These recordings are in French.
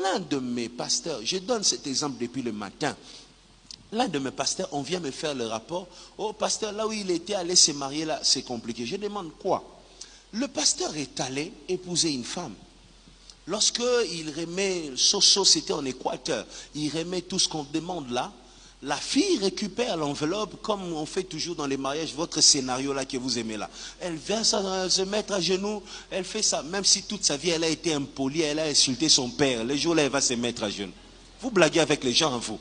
l'un de mes pasteurs, je donne cet exemple depuis le matin, l'un de mes pasteurs, on vient me faire le rapport. Oh, pasteur, là où il était allé se marier, là, c'est compliqué. Je demande quoi? Le pasteur est allé épouser une femme. Lorsque il remet, Soso, c'était en Équateur, il remet tout ce qu'on demande là, la fille récupère l'enveloppe, comme on fait toujours dans les mariages, votre scénario là que vous aimez là. Elle vient se mettre à genoux, elle fait ça, même si toute sa vie elle a été impolie, elle a insulté son père. Le jour là, elle va se mettre à genoux. Vous blaguez avec les gens, vous.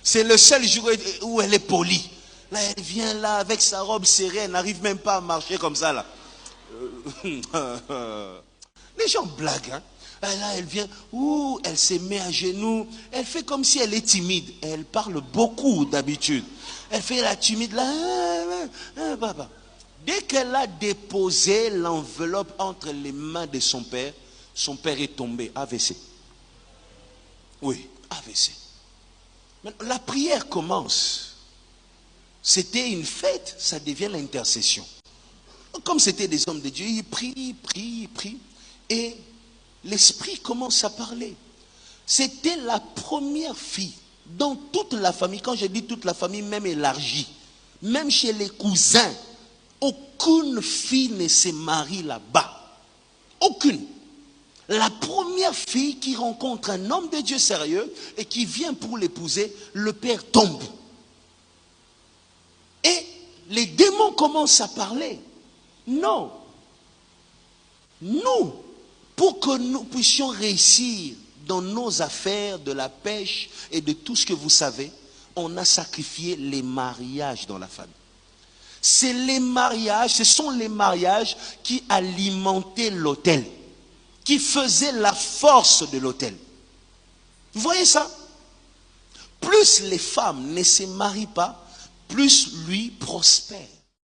C'est le seul jour où elle est polie. Là, elle vient là avec sa robe serrée, elle n'arrive même pas à marcher comme ça là. Les gens blaguent, hein. Là, elle vient, elle se met à genoux, elle fait comme si elle est timide. Elle parle beaucoup d'habitude. Elle fait la timide là. Dès qu'elle a déposé l'enveloppe entre les mains de son père est tombé, AVC. Oui, AVC. Maintenant, la prière commence. C'était une fête, ça devient l'intercession. Comme c'était des hommes de Dieu, ils prient. Et l'esprit commence à parler. C'était la première fille dans toute la famille. Quand je dis toute la famille, même élargie. Même chez les cousins. Aucune fille ne se marie là-bas. Aucune. La première fille qui rencontre un homme de Dieu sérieux et qui vient pour l'épouser, le père tombe. Et les démons commencent à parler. Non. Nous, pour que nous puissions réussir dans nos affaires de la pêche et de tout ce que vous savez, on a sacrifié les mariages dans la famille. C'est les mariages, ce sont les mariages qui alimentaient l'autel, qui faisaient la force de l'autel. Vous voyez ça? Plus les femmes ne se marient pas, plus lui prospère.